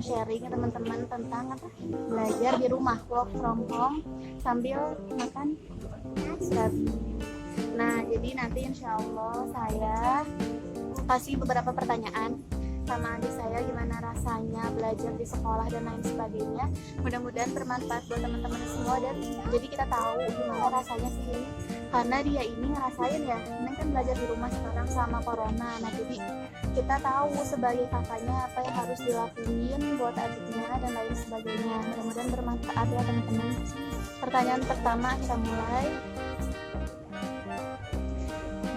mau sharing ke teman-teman tentang apa belajar di rumah, work from home sambil makan babi. Nah, jadi nanti insya Allah saya kasih beberapa pertanyaan sama adik saya gimana rasanya belajar di sekolah dan lain sebagainya. Mudah-mudahan bermanfaat buat teman-teman semua dan jadi kita tahu gimana rasanya sih ini. Karena dia ini ngerasain ya, ini kan belajar di rumah sekarang sama corona. Nah, jadi kita tahu sebagai kakaknya apa yang harus dilakuin buat adiknya dan lain sebagainya. Mudah-mudahan bermanfaat ya teman-teman. Pertanyaan pertama kita mulai.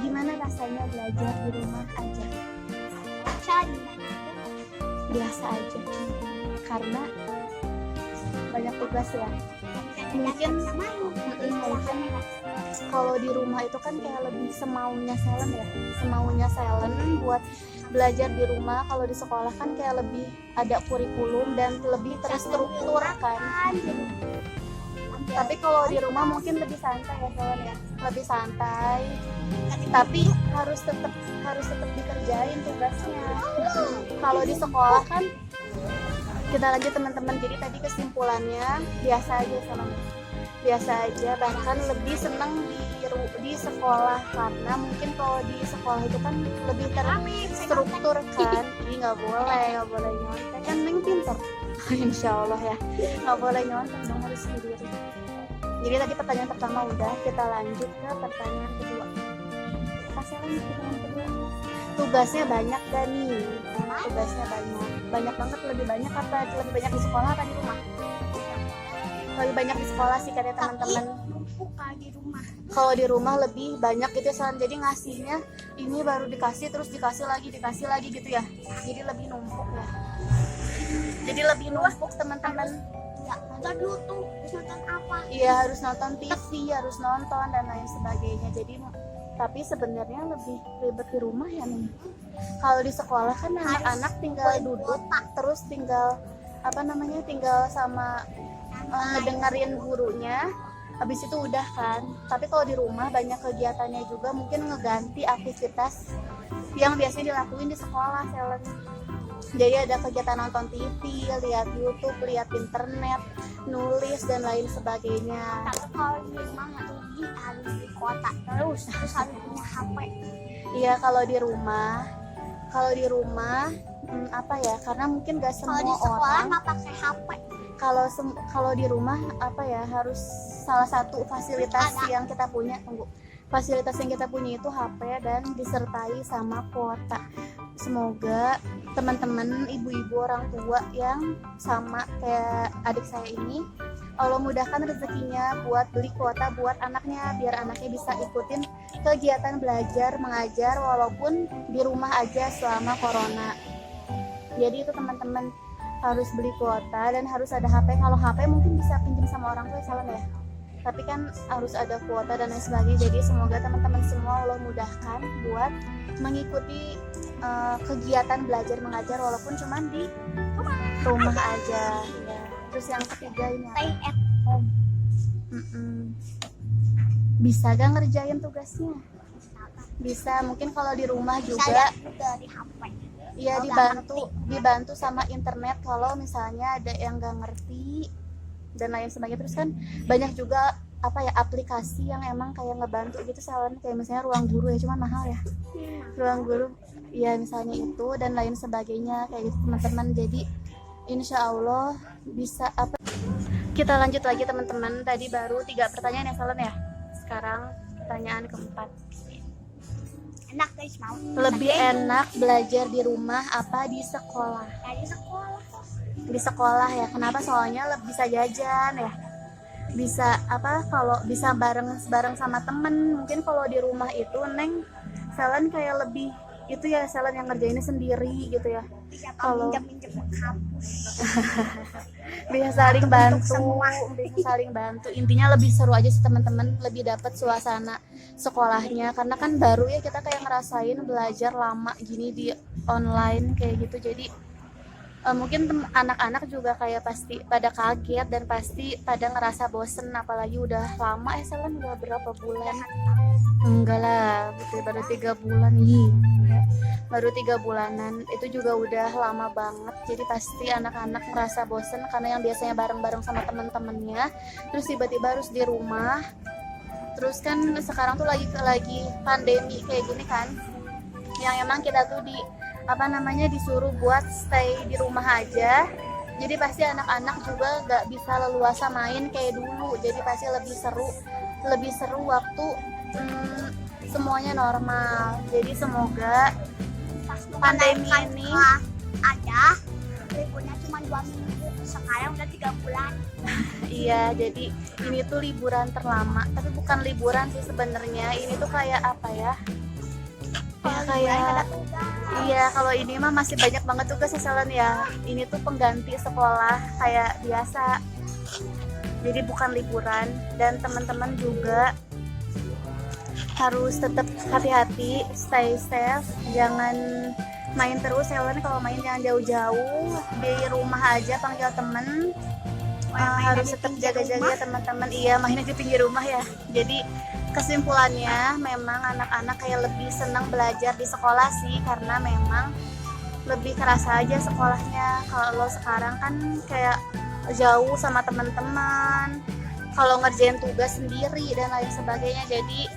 Gimana rasanya belajar di rumah aja? Biasa aja, karena banyak tugas ya. Mungkin kalau di rumah itu kan kayak lebih semaunya Selen ya, semaunya Selen buat belajar di rumah. Kalau di sekolah kan kayak lebih ada kurikulum dan lebih terstruktur kan. Tapi kalau di rumah mungkin lebih santai ya Selen ya, lebih santai. Tapi harus tetap dikerjain tugasnya. Kalau di sekolah kan kita lanjut teman-teman. Jadi tadi kesimpulannya biasa aja sama biasa aja, bahkan lebih senang di sekolah karena mungkin kalau di sekolah itu kan lebih terstruktur kan. Jadi nggak boleh nyontek kan, Neng pinter insya Allah ya, nggak boleh nyontek dong, harus sendiri. Jadi tadi pertanyaan pertama udah, kita lanjut ke pertanyaan kedua. Pertanyaan kedua, tugasnya banyak gak nih? Tugasnya banyak banget. Lebih banyak apa? Lebih banyak di sekolah apa di rumah? Lebih banyak di sekolah sih katanya teman-teman. Di rumah. Kalau di rumah lebih banyak gitu ya, jadi ngasihnya ini baru dikasih terus dikasih lagi gitu ya. Jadi lebih numpuk ya. Jadi lebih numpuk teman-teman. Ya, nonton dulu tuh, harus nonton apa? Iya, harus nonton TV, harus nonton dan lain sebagainya. Jadi tapi sebenarnya lebih ribet di rumah ya nih. Kalau di sekolah kan anak-anak tinggal duduk terus tinggal tinggal sama ngedengerin gurunya, habis itu udah kan. Tapi kalau di rumah banyak kegiatannya juga, mungkin ngeganti aktivitas yang biasanya dilakuin di sekolah Selen. Jadi ada kegiatan nonton TV, lihat YouTube, lihat internet, nulis dan lain sebagainya. Tapi kalau di rumah nggak rugi, harus di kota terus harus punya HP. Iya, kalau di rumah apa ya? Karena mungkin gak semua kalau di sekolah orang nggak pakai HP. Kalau di rumah apa ya, harus salah satu fasilitas yang kita punya. Fasilitas yang kita punya itu HP dan disertai sama kuota. Semoga teman-teman ibu-ibu orang tua yang sama kayak adik saya ini, Allah mudahkan rezekinya buat beli kuota buat anaknya, biar anaknya bisa ikutin kegiatan belajar mengajar walaupun di rumah aja selama corona. Jadi itu teman-teman, harus beli kuota dan harus ada HP. Kalau HP mungkin bisa pinjam sama orang tua Salam ya, tapi kan harus ada kuota dan lain sebagainya. Jadi semoga teman-teman semua Allah mudahkan buat mengikuti kegiatan belajar mengajar walaupun cuma di rumah aja ya. Terus yang ketiga ini Stay at home. Bisa gak ngerjain tugasnya? Bisa, mungkin kalau di rumah Bisa juga di HP. iya, dibantu sama internet kalau misalnya ada yang gak ngerti dan lain sebagainya. Terus kan banyak juga aplikasi yang emang kayak ngebantu gitu Selen, kayak misalnya Ruang Guru ya, cuman mahal ya. Ruang Guru ya misalnya itu dan lain sebagainya kayak gitu teman-teman. Jadi insya Allah bisa kita lanjut lagi teman-teman. Tadi baru 3 pertanyaan ya Selen ya, sekarang pertanyaan keempat. Enak guys, mau Lebih enak belajar di rumah apa di sekolah? dari sekolah. Di sekolah ya, kenapa? Soalnya bisa jajan ya, bisa kalau bisa bareng sama temen. Mungkin kalau di rumah itu Neng Selen kayak lebih itu ya, Selen yang ngerjainnya sendiri gitu ya. Kalau Pinjam ke kampus. bisa saling bantu. Intinya lebih seru aja sih teman-teman, lebih dapat suasana sekolahnya karena kan baru ya kita kayak ngerasain belajar lama gini di online kayak gitu. Jadi Mungkin anak-anak juga kayak pasti pada kaget dan pasti pada ngerasa bosen, apalagi udah lama Selen udah berapa bulan. Enggak lah, baru 3 bulan. Enggak. Baru 3 bulanan itu juga udah lama banget, jadi pasti anak-anak merasa bosen karena yang biasanya bareng-bareng sama teman-temannya terus tiba-tiba harus di rumah. Terus kan sekarang tuh lagi pandemi kayak gini kan, yang emang kita tuh disuruh buat stay di rumah aja, jadi pasti anak-anak juga gak bisa leluasa main kayak dulu, jadi pasti lebih seru waktu semuanya normal. Jadi semoga Pas pandemi mulai ini kelas aja liburnya cuma 2 minggu, sekarang udah 3 bulan. iya, jadi ini tuh liburan terlama, tapi bukan liburan sih sebenarnya, ini tuh kayak apa ya, kayak iya, kalau ini mah masih banyak banget tugas Selen ya. Ini tuh pengganti sekolah kayak biasa. Jadi bukan liburan, dan teman-teman juga harus tetap hati-hati, stay safe, jangan main terus Selen. Kalau main jangan jauh-jauh, di rumah aja panggil temen. Harus tetap jaga-jaga teman-teman. Iya, mainnya di pinggir rumah ya. Jadi kesimpulannya memang anak-anak kayak lebih senang belajar di sekolah sih, karena memang lebih kerasa aja sekolahnya. Kalau sekarang kan kayak jauh sama teman-teman, kalau ngerjain tugas sendiri dan lain sebagainya. Jadi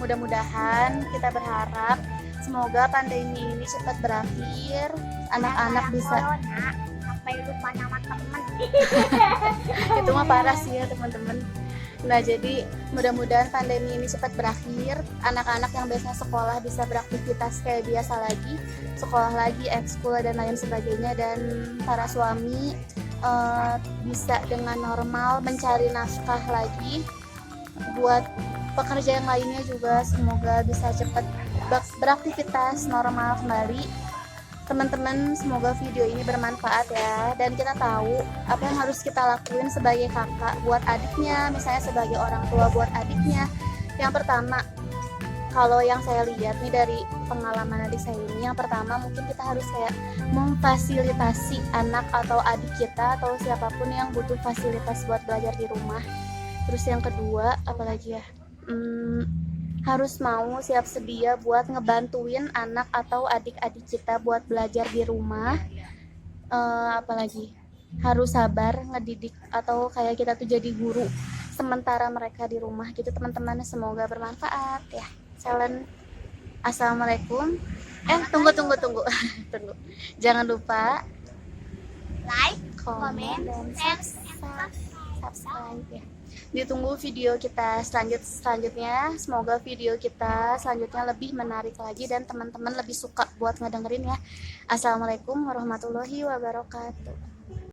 mudah-mudahan, kita berharap semoga pandemi ini cepat berakhir, anak-anak bisa corona sampai lupa nama temen. itu mah parah sih ya teman-teman. Nah, jadi mudah-mudahan pandemi ini cepat berakhir, anak-anak yang biasanya sekolah bisa beraktivitas kayak biasa lagi, sekolah lagi, ekskul dan lain sebagainya, dan para suami bisa dengan normal mencari nafkah lagi. Buat pekerja yang lainnya juga semoga bisa cepat beraktivitas normal kembali. Teman-teman, semoga video ini bermanfaat ya, dan kita tahu apa yang harus kita lakuin sebagai kakak buat adiknya, misalnya sebagai orang tua buat adiknya. Yang pertama, kalau yang saya lihat nih dari pengalaman adik saya ini, yang pertama mungkin kita harus kayak memfasilitasi anak atau adik kita atau siapapun yang butuh fasilitas buat belajar di rumah. Terus yang kedua, apalagi ya, harus mau siap sedia buat ngebantuin anak atau adik-adik kita buat belajar di rumah. Apalagi harus sabar ngedidik atau kayak kita tuh jadi guru sementara mereka di rumah gitu teman-teman. Semoga bermanfaat ya. Selen, assalamualaikum. Tunggu tunggu jangan lupa Like, komen dan share, subscribe ya. Ditunggu video kita selanjutnya. Semoga video kita selanjutnya lebih menarik lagi dan teman-teman lebih suka buat ngedengerin ya. Assalamualaikum warahmatullahi wabarakatuh.